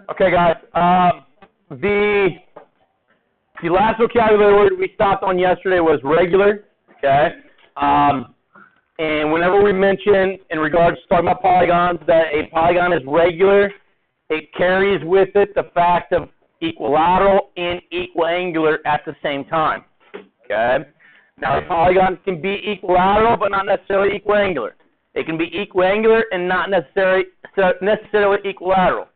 Okay, guys. The last vocabulary word we stopped on yesterday was regular. Okay. And whenever we mention in regards to talking about polygons that a polygon is regular, it carries with it the fact of equilateral and equiangular at the same time. Okay. Now, a polygon can be equilateral, but not necessarily equiangular. It can be equiangular and not necessarily equilateral.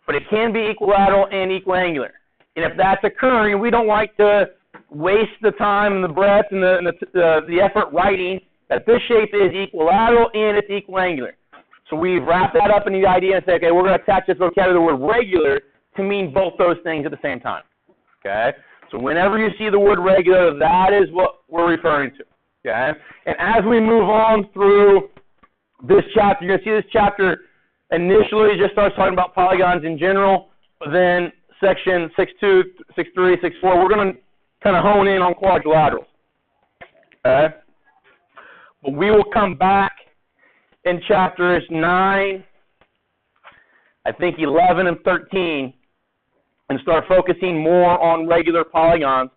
But it can be equilateral and equiangular. And if that's occurring, we don't like to waste the time and the breath and the effort writing that this shape is equilateral and it's equiangular. So we've wrapped that up in the idea and say, okay, we're going to attach this vocabulary to the word regular to mean both those things at the same time. Okay? So whenever you see the word regular, that is what we're referring to. Okay? And as we move on through this chapter, you're going to see this chapter initially just starts talking about polygons in general, but then section 6.2, 6.3, 6.4, we're going to kind of hone in on quadrilaterals. Okay? But we will come back in chapters 9, I think 11 and 13, and start focusing more on regular polygons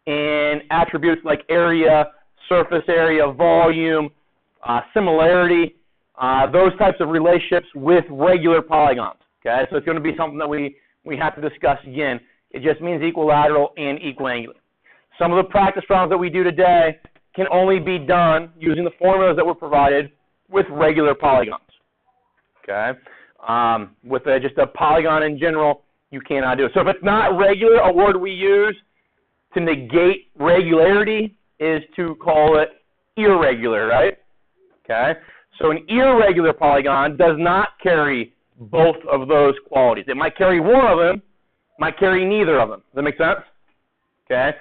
and attributes like area, surface area, volume, similarity, those types of relationships with regular polygons. Okay, so it's going to be something that we have to discuss again. It just means equilateral and equiangular. Some of the practice problems that we do today can only be done using the formulas that were provided with regular polygons. Okay, with just a polygon in general, you cannot do it. So if it's not regular, a word we use to negate regularity is to call it irregular, right? Okay, so an irregular polygon does not carry both of those qualities. It might carry one of them, might carry neither of them. Does that make sense? Okay.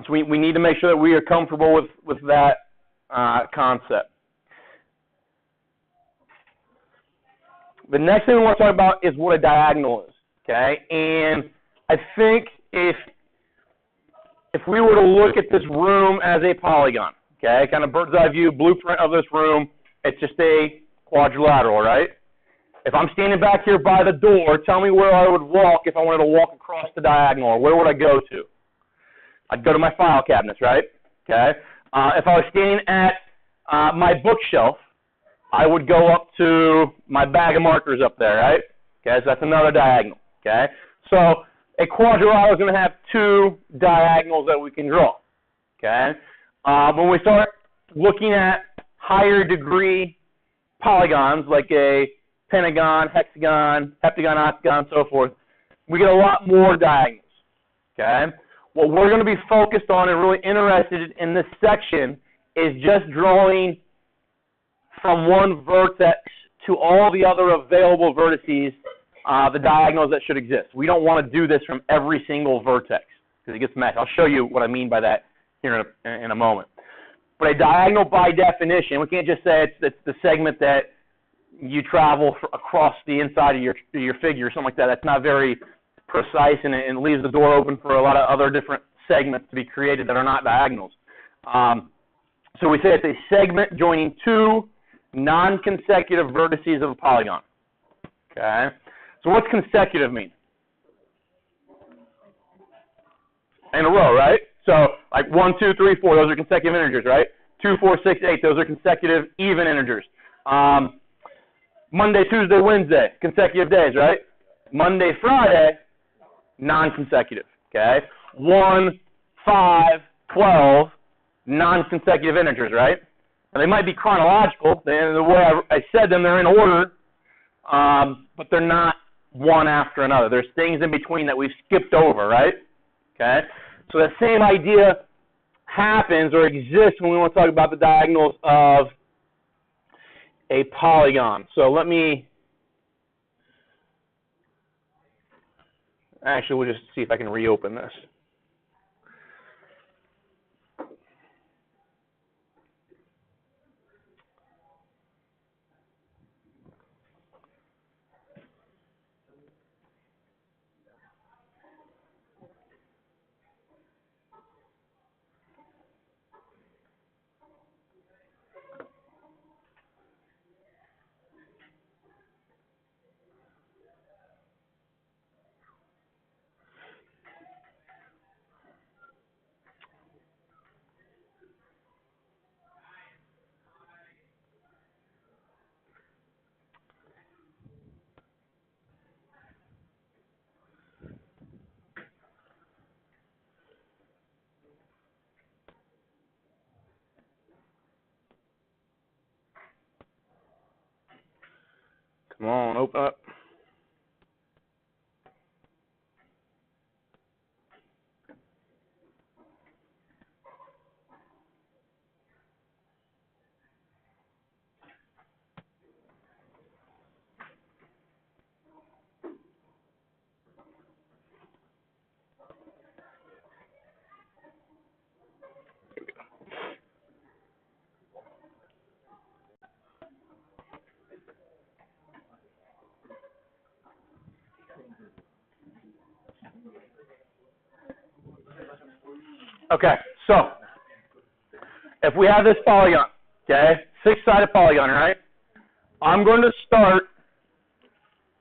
So we need to make sure that we are comfortable with that concept. The next thing we want to talk about is what a diagonal is. Okay, and I think if we were to look at this room as a polygon, okay, kind of bird's eye view blueprint of this room, it's just a quadrilateral, right? If I'm standing back here by the door, tell me where I would walk if I wanted to walk across the diagonal, or where would I go to? I'd go to my file cabinets, right? Okay. If I was standing at my bookshelf, I would go up to my bag of markers up there, right? Okay, so that's another diagonal. Okay. So a quadrilateral is going to have two diagonals that we can draw. Okay. When we start looking at higher degree polygons like a pentagon, hexagon, heptagon, octagon, so forth, we get a lot more diagonals. Okay. What we're going to be focused on and really interested in this section is just drawing from one vertex to all the other available vertices, the diagonals that should exist. We don't want to do this from every single vertex because it gets messy. I'll show you what I mean by that here in a moment. But a diagonal, by definition, we can't just say it's the segment that you travel across the inside of your figure or something like that. That's not very precise, and it leaves the door open for a lot of other different segments to be created that are not diagonals. So we say it's a segment joining two non-consecutive vertices of a polygon. Okay. So what's consecutive mean? In a row, right? So like 1, 2, 3, 4, those are consecutive integers, right? 2, 4, 6, 8, those are consecutive even integers. Monday, Tuesday, Wednesday, consecutive days, right? Monday, Friday, non-consecutive. Okay. 1, 5, 12, non-consecutive integers, right? Now, they might be chronological. The way I said them, they're in order, but they're not one after another. There's things in between that we've skipped over, right? Okay? So the same idea happens or exists when we want to talk about the diagonals of a polygon. So let me, actually, we'll just see if I can reopen this. Come on, open up. Okay, so if we have this polygon, okay, 6-sided polygon, right? I'm going to start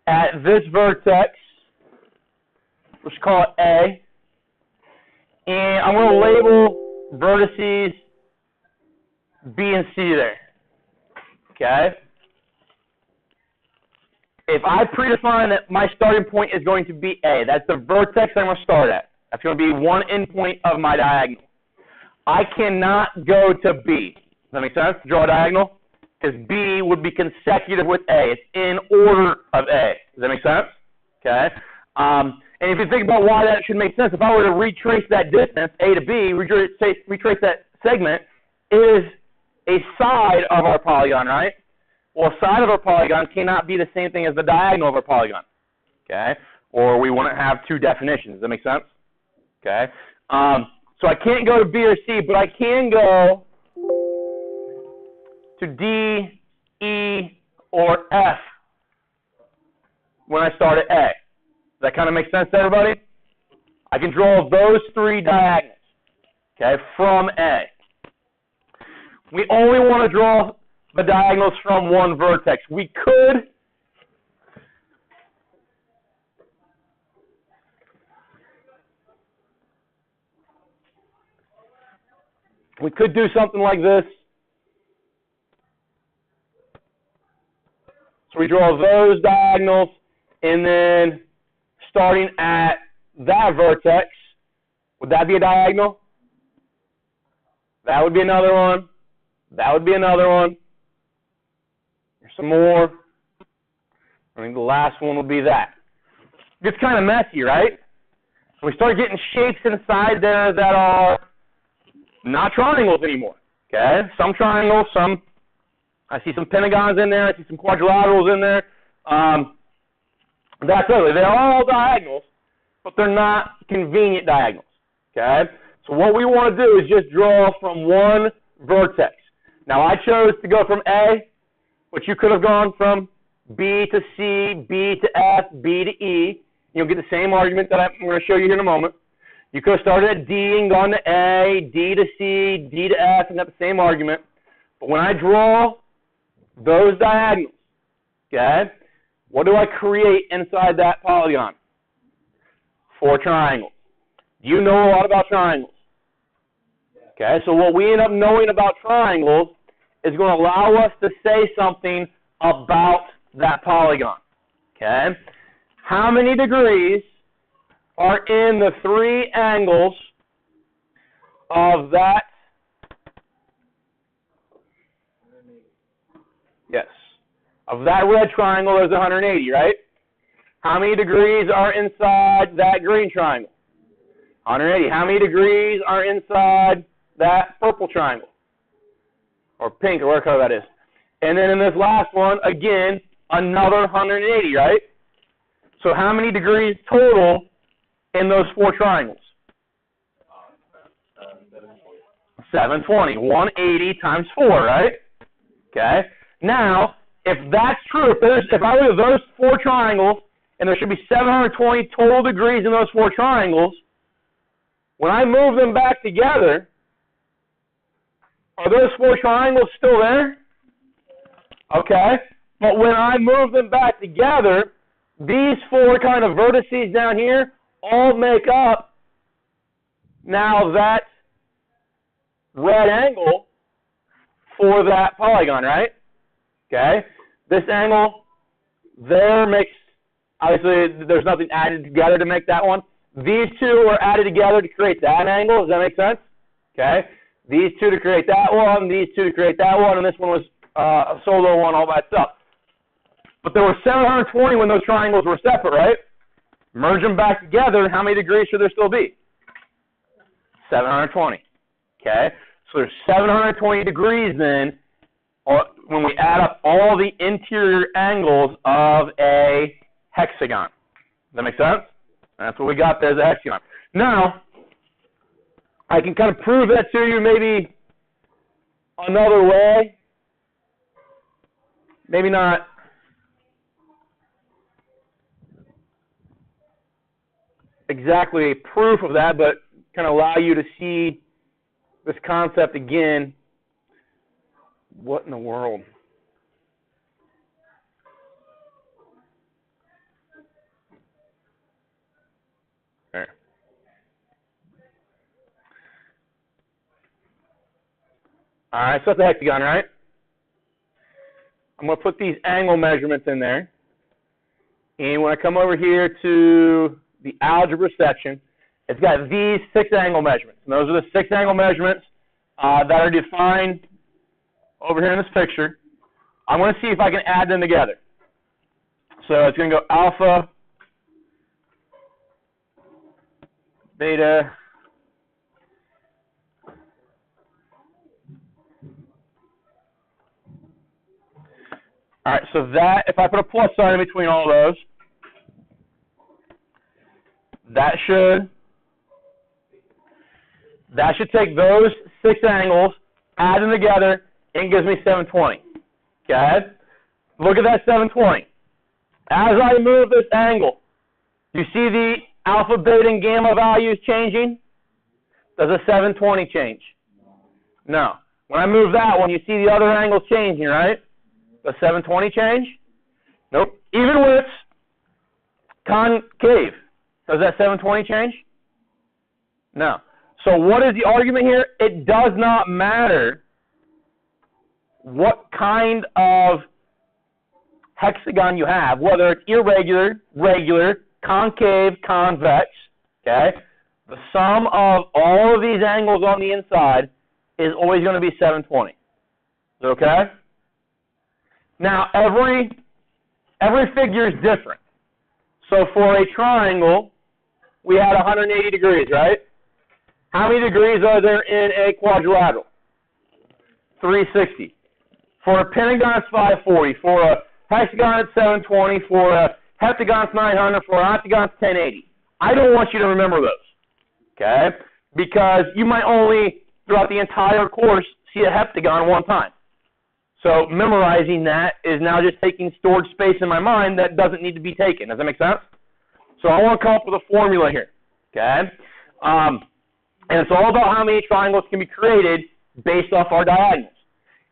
at this vertex, let's call it A, and I'm going to label vertices B and C there, okay? If I predefine that my starting point is going to be A, that's the vertex I'm going to start at. That's going to be one endpoint of my diagonal. I cannot go to B. Does that make sense? Draw a diagonal? Because B would be consecutive with A. It's in order of A. Does that make sense? Okay. And if you think about why that should make sense, if I were to retrace that distance, A to B, retrace that segment, is a side of our polygon, right? Well, a side of our polygon cannot be the same thing as the diagonal of our polygon. Okay. Or we wouldn't have two definitions. Does that make sense? Okay. So I can't go to B or C, but I can go to D, E, or F when I start at A. Does that kind of make sense to everybody? I can draw those three diagonals, okay, from A. We only want to draw the diagonals from one vertex. We could do something like this. So we draw those diagonals, and then starting at that vertex, would that be a diagonal? That would be another one. That would be another one. There's some more. I think the last one would be that. It gets kind of messy, right? So we start getting shapes inside there that are not triangles anymore, okay? Some triangles, some, I see some pentagons in there, I see some quadrilaterals in there. That's ugly. They're all diagonals, but they're not convenient diagonals, okay? So what we want to do is just draw from one vertex. Now, I chose to go from A, but you could have gone from B to C, B to F, B to E. You'll get the same argument that I'm going to show you here in a moment. You could have started at D and gone to A, D to C, D to F, and got the same argument. But when I draw those diagonals, okay, what do I create inside that polygon? 4 triangles. You know a lot about triangles. Okay, so what we end up knowing about triangles is going to allow us to say something about that polygon. Okay, how many degrees are in the 3 angles of that? Yes. Of that red triangle, there's 180, right? How many degrees are inside that green triangle? 180. How many degrees are inside that purple triangle? Or pink, or whatever color that is. And then in this last one, again, another 180, right? So how many degrees total in those 4 triangles? 720. 180 times 4, right? Okay. Now, if that's true, if I look at those 4 triangles, and there should be 720 total degrees in those 4 triangles, when I move them back together, are those 4 triangles still there? Okay. But when I move them back together, these 4 kind of vertices down here all make up now that red angle for that polygon, right? Okay. This angle there makes, obviously there's nothing added together to make that one. These 2 are added together to create that angle. Does that make sense? Okay. These 2 to create that one, these 2 to create that one, and this one was a solo one all by itself. But there were 720 when those triangles were separate, right? Merge them back together, how many degrees should there still be? 720. Okay? So there's 720 degrees then when we add up all the interior angles of a hexagon. Does that make sense? That's what we got there as a hexagon. Now, I can kind of prove that to you maybe another way. Maybe not exactly a proof of that, but kind of allow you to see this concept again. What in the world? There. All right, so that's a hexagon, right? I'm going to put these angle measurements in there. And when I come over here to the algebra section, it's got these 6 angle measurements. And those are the 6 angle measurements that are defined over here in this picture. I'm going to see if I can add them together. So it's going to go alpha, beta, all right, so that, if I put a plus sign in between all those, that should take those 6 angles, add them together, and gives me 720. Okay? Look at that 720. As I move this angle, you see the alpha, beta, and gamma values changing? Does a 720 change? No. When I move that one, you see the other angles changing, right? Does 720 change? Nope. Even when it's concave, does that 720 change? No. So what is the argument here? It does not matter what kind of hexagon you have, whether it's irregular, regular, concave, convex, okay? The sum of all of these angles on the inside is always going to be 720. Is that okay? Now, every figure is different. So for a triangle, we had 180 degrees, right? How many degrees are there in a quadrilateral? 360. For a pentagon, it's 540. For a hexagon, it's 720. For a heptagon, it's 900. For an octagon, it's 1080. I don't want you to remember those, okay? Because you might only, throughout the entire course, see a heptagon one time. So memorizing that is now just taking storage space in my mind that doesn't need to be taken. Does that make sense? So I want to come up with a formula here, okay? And it's all about how many triangles can be created based off our diagonals.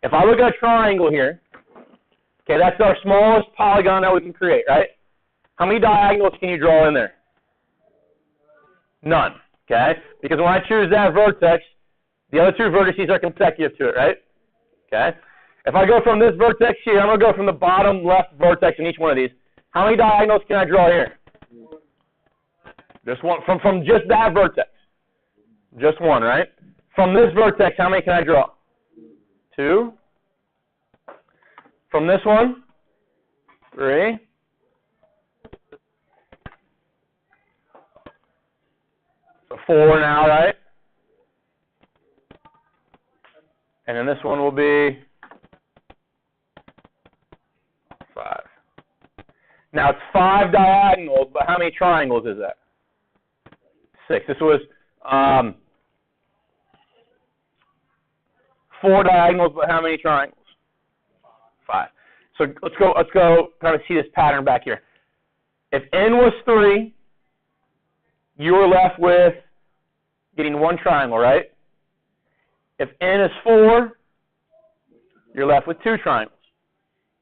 If I look at a triangle here, okay, that's our smallest polygon that we can create, right? How many diagonals can you draw in there? None, okay? Because when I choose that vertex, the other 2 vertices are consecutive to it, right? Okay? If I go from this vertex here, I'm going to go from the bottom left vertex in each one of these. How many diagonals can I draw here? Just one, from just that vertex. Just one, right? From this vertex, how many can I draw? 2. From this one, 3. So 4 now, right? And then this one will be 5. Now it's 5 diagonals, but how many triangles is that? 6. This was 4 diagonals, but how many triangles? 5. So let's go kind of see this pattern back here. If n was 3, you were left with getting 1 triangle, right? If n is 4, you're left with 2 triangles.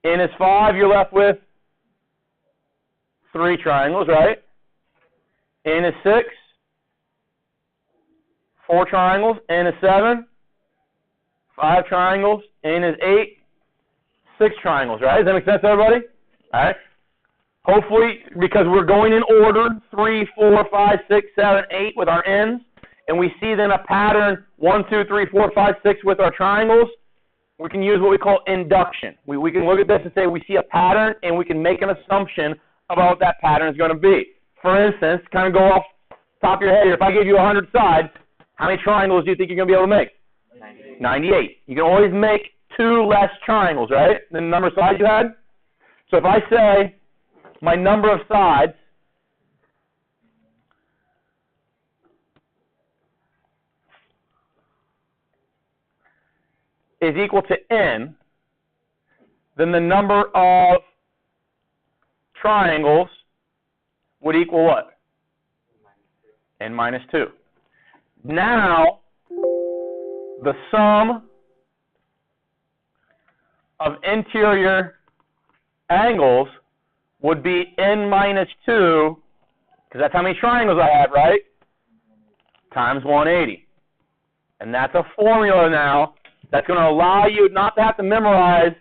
N is 5, you're left with 3 triangles, right? N is 6, 4 triangles. N is 7, 5 triangles. N is 8, 6 triangles, right? Does that make sense to everybody? All right. Hopefully, because we're going in order, 3, 4, 5, 6, 7, 8 with our n's, and we see then a pattern 1, 2, 3, 4, 5, 6 with our triangles, we can use what we call induction. We can look at this and say we see a pattern, and we can make an assumption about what that pattern is going to be. For instance, kind of go off the top of your head here. If I give you 100 sides, how many triangles do you think you're going to be able to make? 98. You can always make 2 less triangles, right, than the number of sides you had? So if I say my number of sides is equal to n, then the number of triangles would equal what? N minus 2. Now, the sum of interior angles would be n minus 2, because that's how many triangles I have, right? Times 180. And that's a formula now that's going to allow you not to have to memorize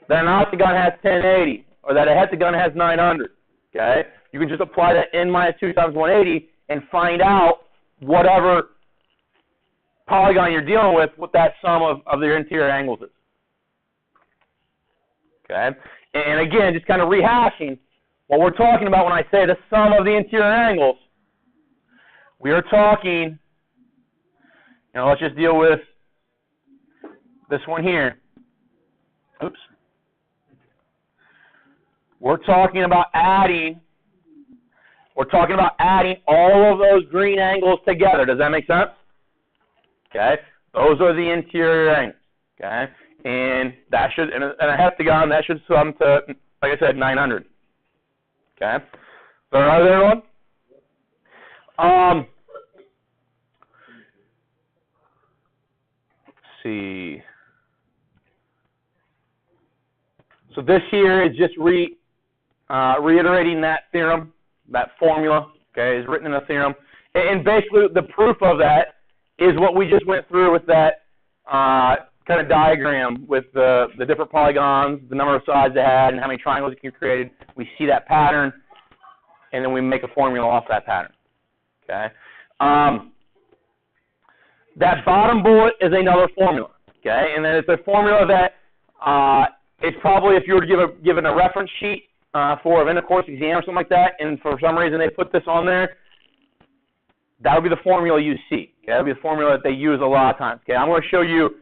that an octagon has 1080 or that a hexagon has 900. Okay? You can just apply that n minus 2 times 180 and find out whatever polygon you're dealing with, what that sum of their interior angles is. Okay? And again, just kind of rehashing what we're talking about when I say the sum of the interior angles. We are talking, let's just deal with this one here. Oops. We're talking about adding all of those green angles together. Does that make sense? Okay. Those are the interior angles. Okay. And that should, and a heptagon, that should sum to, like I said, 900. Okay. So are there one? Let's see. So this here is just reiterating that theorem, that formula, okay, is written in a theorem. And basically the proof of that is what we just went through with that kind of diagram with the different polygons, the number of sides they had, and how many triangles you created. We see that pattern, and then we make a formula off that pattern. Okay. That bottom bullet is another formula. Okay, and then it's a formula that it's probably, if you were to given a reference sheet for an end-of-course exam or something like that, and for some reason they put this on there, that would be the formula you see. Okay, that would be the formula that they use a lot of times. Okay, I'm going to show you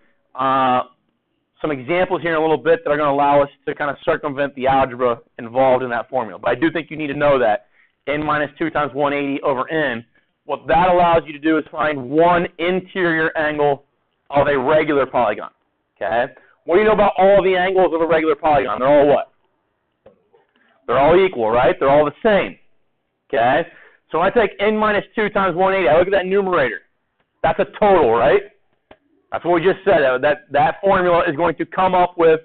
some examples here in a little bit that are going to allow us to kind of circumvent the algebra involved in that formula. But I do think you need to know that n minus 2 times 180 over n, what that allows you to do is find one interior angle of a regular polygon. Okay? What do you know about all the angles of a regular polygon? They're all what? They're all equal, right? They're all the same. Okay? So when I take n minus 2 times 180, I look at that numerator. That's a total, right? That's what we just said. That formula is going to come up with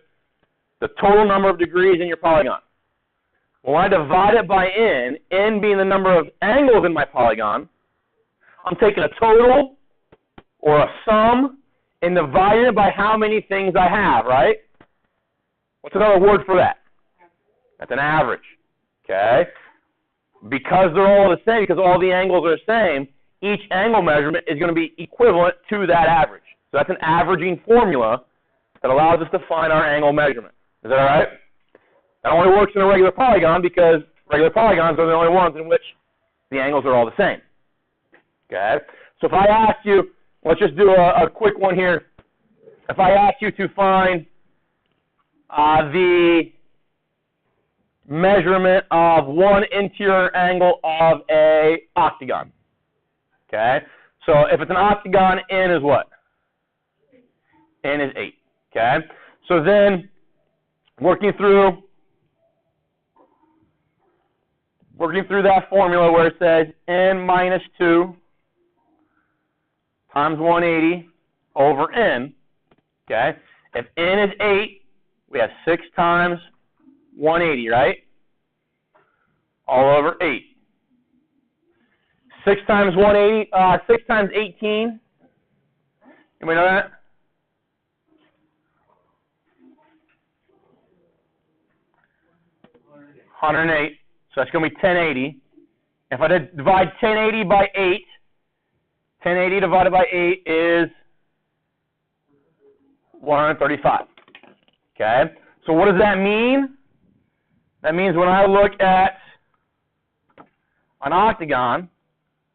the total number of degrees in your polygon. When I divide it by n being the number of angles in my polygon, I'm taking a total or a sum and dividing it by how many things I have, right? What's another word for that? That's an average. Okay? Because they're all the same, because all the angles are the same, each angle measurement is going to be equivalent to that average. So that's an averaging formula that allows us to find our angle measurement. Is that all right? That only works in a regular polygon because regular polygons are the only ones in which the angles are all the same. Okay? So if I ask you, let's just do a quick one here. If I ask you to find the measurement of one interior angle of a octagon. Okay? So if it's an octagon, n is what? N is 8. Okay? So then, working through that formula where it says n minus 2 times 180 over n. Okay? If n is 8, we have 6 times 180, right? All over 8. 6 times 180, 6 times 18. Anybody know that? 108. So that's going to be 1080. If I divide 1080 by 8, 1080 divided by 8 is 135. Okay? So what does that mean? That means when I look at an octagon,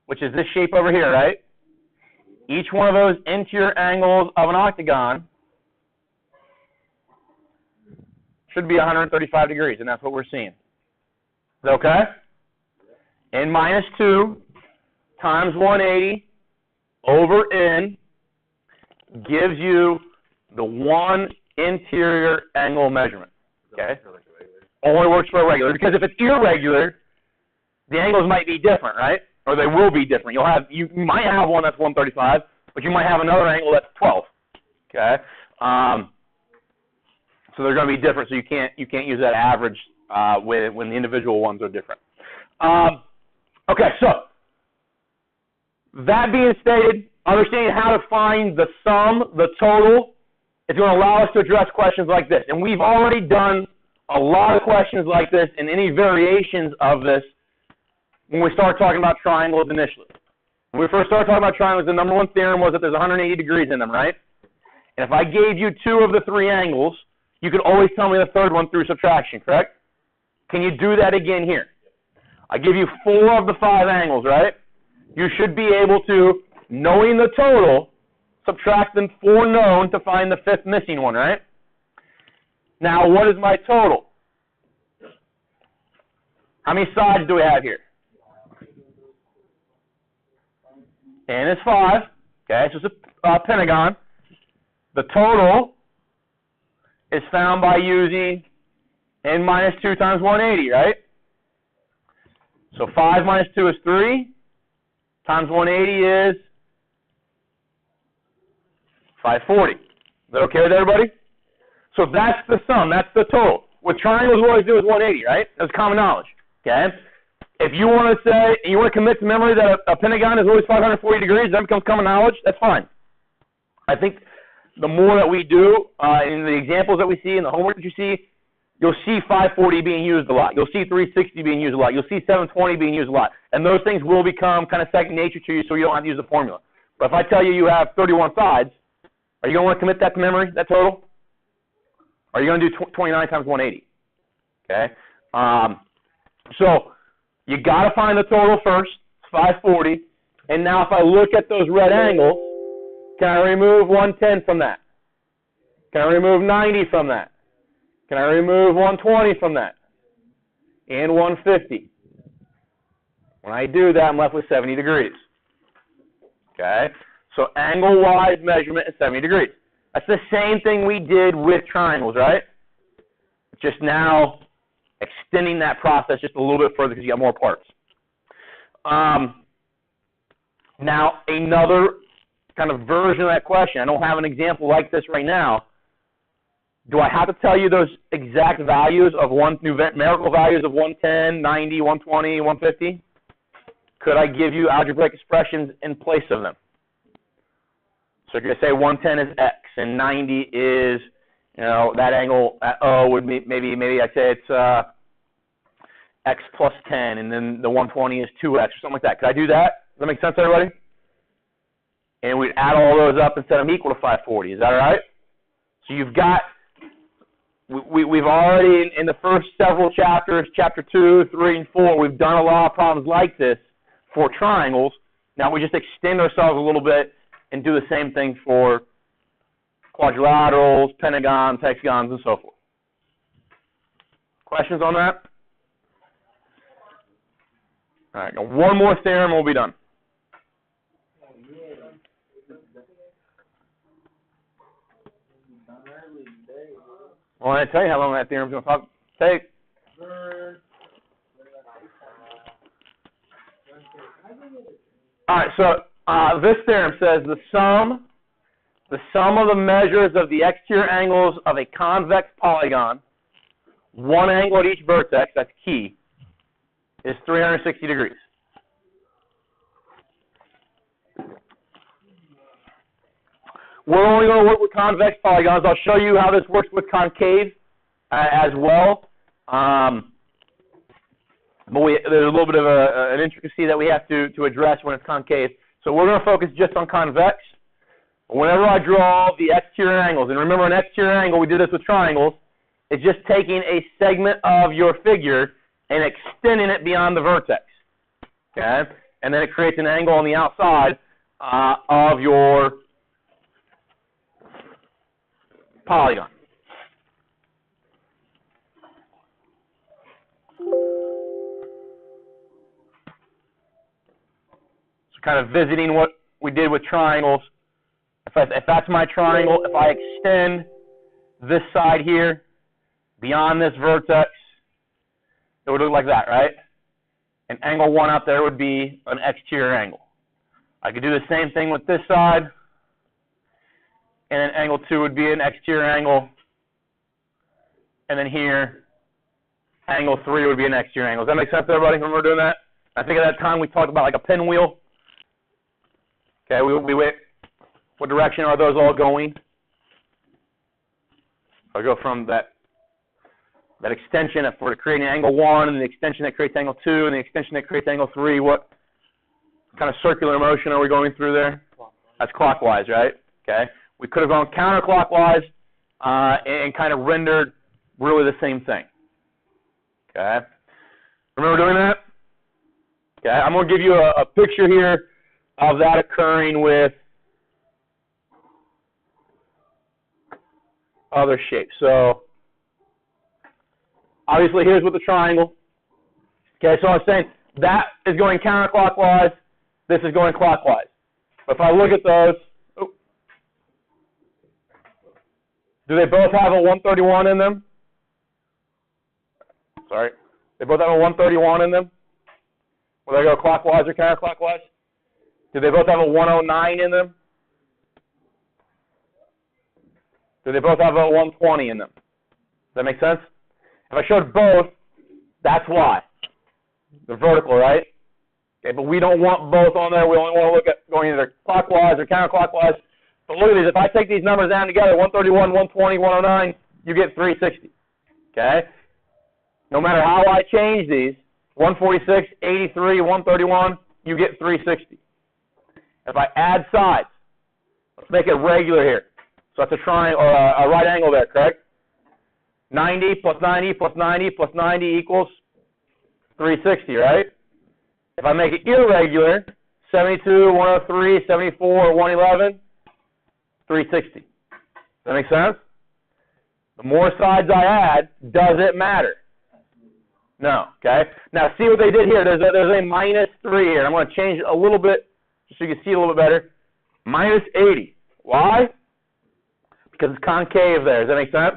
which is this shape over here, right? Each one of those interior angles of an octagon should be 135 degrees, and that's what we're seeing. Is that okay? N minus 2 times 180 over N gives you the one interior angle measurement. Okay? Only works for a regular, because if it's irregular, the angles might be different, right? Or they will be different. You might have one that's 135, but you might have another angle that's 12. Okay? So they're going to be different. So you can't use that average when the individual ones are different. Okay, so that being stated, understanding how to find the sum, the total, is going to allow us to address questions like this. And we've already done a lot of questions like this and any variations of this when we start talking about triangles initially. When we first started talking about triangles, the number one theorem was that there's 180 degrees in them, right? And if I gave you 2 of the 3 angles, you could always tell me the third one through subtraction, correct? Can you do that again here? I give you 4 of the 5 angles, right? You should be able to, knowing the total, subtract them 4 known to find the 5th missing one, right? Now, what is my total? How many sides do we have here? N is 5. Okay, so it's a pentagon. The total is found by using N minus 2 times 180, right? So 5 minus 2 is 3, times 180 is 540. Is that okay with everybody? So that's the sum, that's the total. With triangles, we always do is 180, right? That's common knowledge, okay? If you want to say, you want to commit to memory that a pentagon is always 540 degrees, that becomes common knowledge, that's fine. I think the more that we do, in the examples that we see, in the homework that you see, you'll see 540 being used a lot. You'll see 360 being used a lot. You'll see 720 being used a lot. And those things will become kind of second nature to you, so you don't have to use the formula. But if I tell you you have 31 sides, are you going to want to commit that to memory, that total? Or are you going to do 29 times 180? Okay? So you got to find the total first, 540. And now if I look at those red angles, can I remove 110 from that? Can I remove 90 from that? Can I remove 120 from that? And 150. When I do that, I'm left with 70 degrees. Okay? So angle-wise measurement is 70 degrees. That's the same thing we did with triangles, right? Just now extending that process just a little bit further because you got more parts. Now, another kind of version of that question. I don't have an example like this right now. Do I have to tell you those exact values of numerical values of 110, 90, 120, 150? Could I give you algebraic expressions in place of them? So you're going to say 110 is x and 90 is, that angle at O would be maybe I say it's x plus 10, and then the 120 is 2x or something like that. Could I do that? Does that make sense to everybody? And we'd add all those up and set them equal to 540. Is that all right? So you've got, we've already, in the first several chapters, chapter 2, 3, and 4, we've done a lot of problems like this for triangles. Now we just extend ourselves a little bit and do the same thing for quadrilaterals, pentagons, hexagons, and so forth. Questions on that? All right, one more theorem and we'll be done. Well, I tell you how long that theorem's going to take. All right, so this theorem says the sum of the measures of the exterior angles of a convex polygon, one angle at each vertex, that's key, is 360 degrees. We're only going to work with convex polygons. I'll show you how this works with concave as well. But there's a little bit of an intricacy that we have to address when it's concave. So we're going to focus just on convex. Whenever I draw the exterior angles, and remember an exterior angle, we did this with triangles, it's just taking a segment of your figure and extending it beyond the vertex. Okay? And then it creates an angle on the outside of your polygon. So kind of visiting what we did with triangles. If that's my triangle, if I extend this side here beyond this vertex, it would look like that, right? And angle 1 out there would be an exterior angle. I could do the same thing with this side, and then angle 2 would be an exterior angle, and then here, angle 3 would be an exterior angle. Does that make sense to everybody when we're doing that? I think at that time we talked about like a pinwheel. Okay, we went, what direction are those all going? I go from that extension for creating angle 1, and the extension that creates angle 2, and the extension that creates angle 3. What kind of circular motion are we going through there? That's clockwise, right? Okay. We could have gone counterclockwise and kind of rendered really the same thing. Okay. Remember doing that? Okay. I'm going to give you a picture here of that occurring with other shapes. So obviously, here's with the triangle. Okay, so I was saying that is going counterclockwise. This is going clockwise. But if I look at those, do they both have a 131 in them? Sorry. They both have a 131 in them? Will they go clockwise or counterclockwise? Do they both have a 109 in them? Do they both have a 120 in them? Does that make sense? If I showed both, that's why. They're vertical, right? Okay, but we don't want both on there. We only want to look at going either clockwise or counterclockwise. But look at these. If I take these numbers down together, 131, 120, 109, you get 360. Okay? No matter how I change these, 146, 83, 131, you get 360. If I add sides, let's make it regular here. So that's a triangle or a right angle there, correct? 90 plus 90 plus 90 plus 90 equals 360, right? If I make it irregular, 72, 103, 74, 111, 360. Does that make sense? The more sides I add, does it matter? No, okay? Now, see what they did here. There's a minus 3 here. I'm going to change it a little bit just so you can see it a little bit better. Minus 80. Why? Because it's concave there. Does that make sense?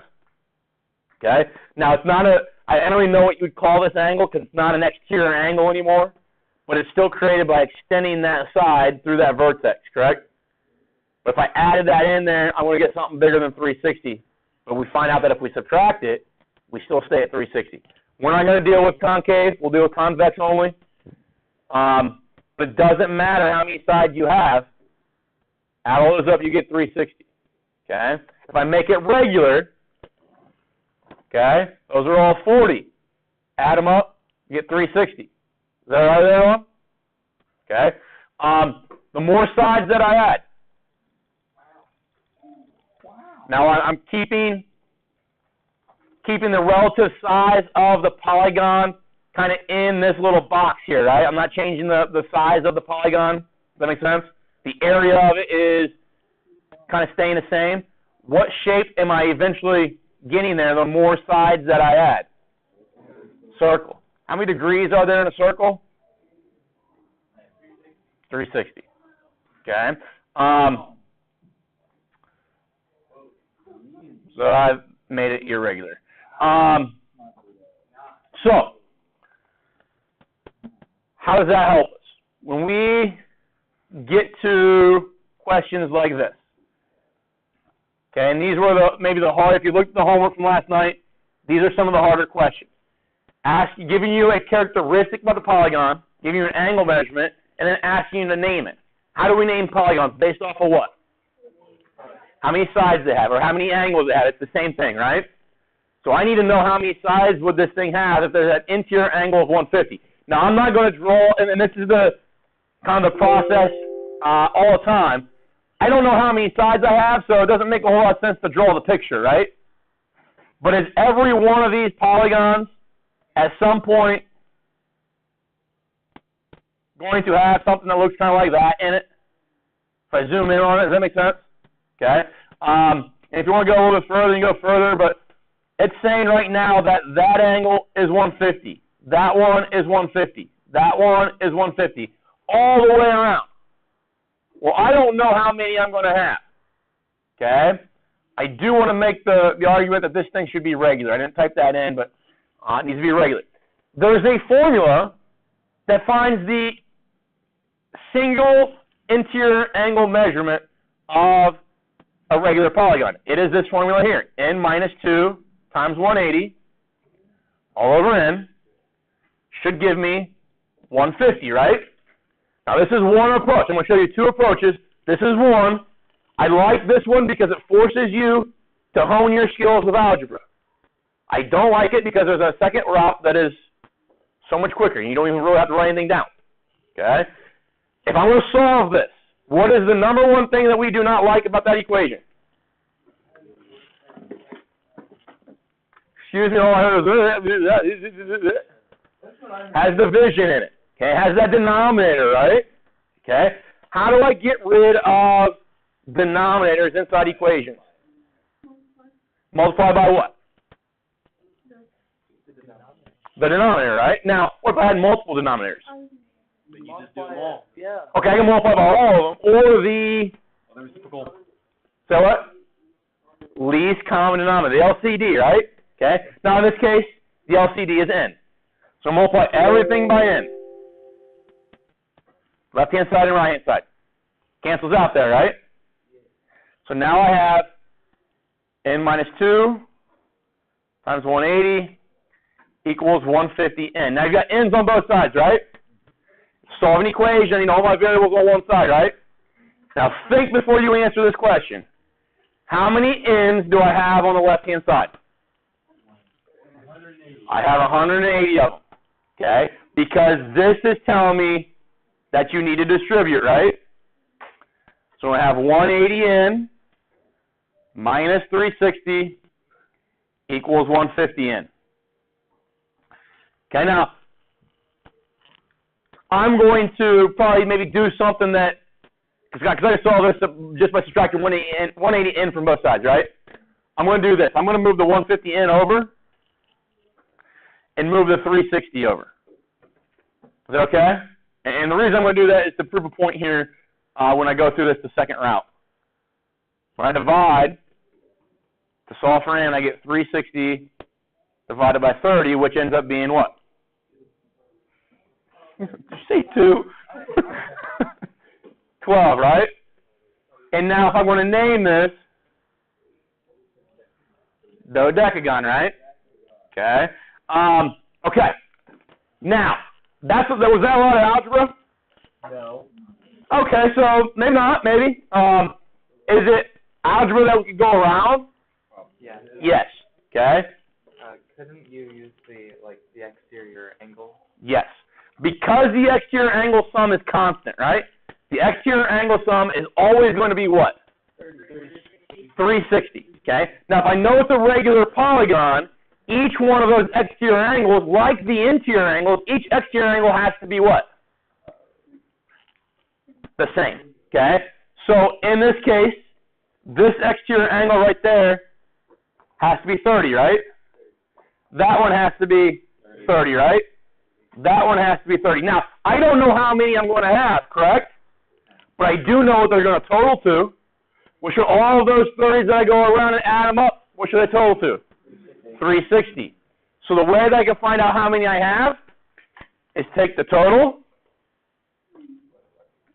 Okay? Now, it's not I don't even know what you would call this angle because it's not an exterior angle anymore, but it's still created by extending that side through that vertex, correct? But if I added that in there, I'm going to get something bigger than 360. But we find out that if we subtract it, we still stay at 360. We're not going to deal with concave. We'll deal with convex only. But it doesn't matter how many sides you have. Add all those up, you get 360. Okay? If I make it regular, okay, those are all 40. Add them up, you get 360. Is that right there, everyone? Okay? The more sides that I add. Now I'm keeping the relative size of the polygon kind of in this little box here, right? I'm not changing the size of the polygon. Does that make sense? The area of it is kind of staying the same. What shape am I eventually getting there the more sides that I add? Circle. How many degrees are there in a circle? 360. Okay. So I've made it irregular. So, how does that help us? When we get to questions like this, okay, and these were maybe the hard, if you looked at the homework from last night, these are some of the harder questions. Giving you a characteristic about the polygon, giving you an angle measurement, and then asking you to name it. How do we name polygons? Based off of what? How many sides they have, or how many angles they have. It's the same thing, right? So I need to know how many sides would this thing have if there's an interior angle of 150. Now, I'm not going to draw, and this is the kind of the process all the time. I don't know how many sides I have, so it doesn't make a whole lot of sense to draw the picture, right? But is every one of these polygons at some point going to have something that looks kind of like that in it? If I zoom in on it, does that make sense? Okay. And if you want to go a little bit further, you can go further, but it's saying right now that that angle is 150. That one is 150. That one is 150. All the way around. Well, I don't know how many I'm going to have. Okay? I do want to make the argument that this thing should be regular. I didn't type that in, but it needs to be regular. There's a formula that finds the single interior angle measurement of a regular polygon. It is this formula here. N minus 2 times 180 all over N should give me 150, right? Now, this is one approach. I'm going to show you two approaches. This is one. I like this one because it forces you to hone your skills with algebra. I don't like it because there's a second route that is so much quicker. You don't even really have to write anything down. Okay? If I'm going to solve this, what is the number one thing that we do not like about that equation? Excuse me, all I heard was has division in it. Okay, has that denominator, right? Okay, how do I get rid of denominators inside equations? Multiply by what? The denominator, right? Now, what if I had multiple denominators? Then you just do them all. Yeah. Okay, I can multiply by all of them, or the reciprocal. So what? Least common denominator, the LCD, right? Okay. Now in this case, the LCD is n. So multiply everything by n. Left-hand side and right-hand side. Cancels out there, right? So now I have n minus 2 times 180 equals 150n. Now you've got n's on both sides, right? Solve an equation, I need all my variables on one side, right? Now think before you answer this question. How many n's do I have on the left-hand side? 180. I have 180 of them, okay? Because this is telling me that you need to distribute, right? So I have 180n minus 360 equals 150n. Okay, now, I'm going to probably maybe do something that, because I saw this just by subtracting 180n from both sides, right? I'm going to do this. I'm going to move the 150n over and move the 360 over. Is that okay? And the reason I'm going to do that is to prove a point here when I go through this the second route. When I divide, to solve for n, I get 360 divided by 30, which ends up being what? Did you say 2? 12, right? And now if I want to name this dodecagon, right? Okay. Okay. Now, was that a lot of algebra? No. Okay, so maybe not, maybe. Is it algebra that we could go around? Yeah. Yes. Okay. Couldn't you use the exterior angle? Yes. Because the exterior angle sum is constant, right? The exterior angle sum is always going to be what? 360. Okay? Now, if I know it's a regular polygon, each one of those exterior angles, like the interior angles, each exterior angle has to be what? The same. Okay? So, in this case, this exterior angle right there has to be 30, right? That one has to be 30, right? That one has to be 30. Now, I don't know how many I'm going to have, correct? But I do know what they're going to total to. What should all of those 30s that I go around and add them up, what should they total to? 360. So the way that I can find out how many I have is take the total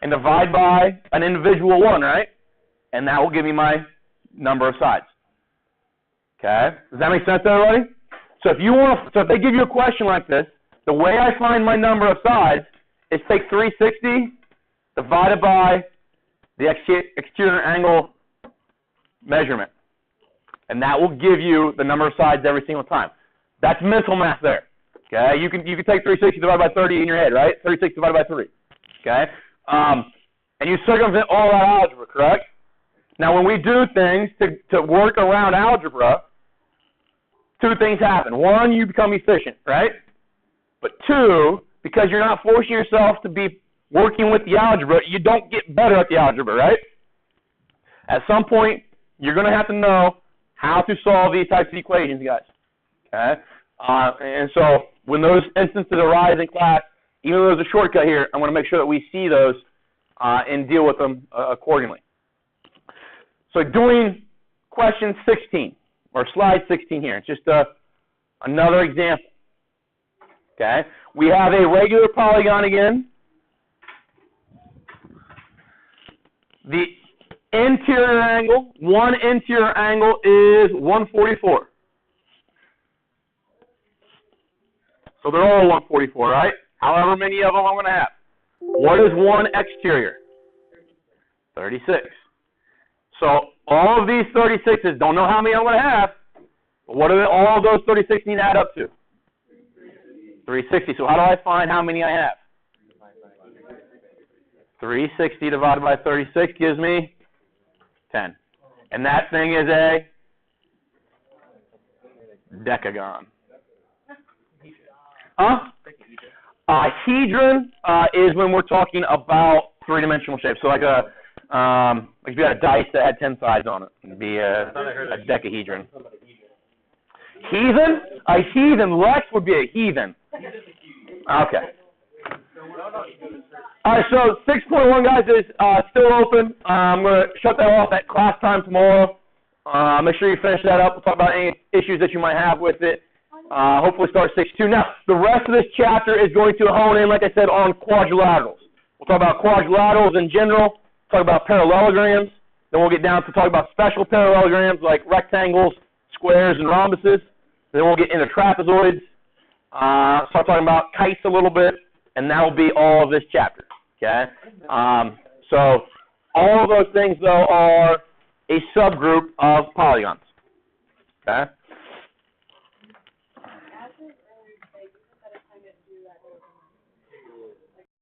and divide by an individual one, right? And that will give me my number of sides. Okay? Does that make sense to everybody? So if they give you a question like this, the way I find my number of sides is take 360 divided by the exterior angle measurement. And that will give you the number of sides every single time. That's mental math there. Okay? You can take 360 divided by 30 in your head, right? 360 divided by 3. Okay? And you circumvent all that algebra, correct? Now, when we do things to work around algebra, two things happen. One, you become efficient, right? But two, because you're not forcing yourself to be working with the algebra, you don't get better at the algebra, right? At some point, you're going to have to know how to solve these types of equations, guys. Okay? And so when those instances arise in class, even though there's a shortcut here, I want to make sure that we see those and deal with them accordingly. So doing question 16, or slide 16 here, it's just another example. Okay? We have a regular polygon again. The interior angle, one interior angle is 144. So they're all 144, right? However many of them I'm going to have. What is one exterior? 36. So all of these 36s, don't know how many I'm going to have, but what do all of those 36 need to add up to? 360. So how do I find how many I have? 360 divided by 36 gives me 10. And that thing is a decagon. Huh? Hedron is when we're talking about three-dimensional shapes. So like if you had a dice that had 10 sides on it, it'd be a decahedron. Heathen? A heathen. Lex would be a heathen. Okay. All right, so 6.1, guys, is still open. I'm going to shut that off at class time tomorrow. Make sure you finish that up. We'll talk about any issues that you might have with it. Hopefully start 6.2. Now, the rest of this chapter is going to hone in, like I said, on quadrilaterals. We'll talk about quadrilaterals in general, talk about parallelograms, then we'll get down to talk about special parallelograms like rectangles, squares, and rhombuses. Then we'll get into trapezoids, start talking about kites a little bit, and that will be all of this chapter, okay? So all of those things, though, are a subgroup of polygons, okay?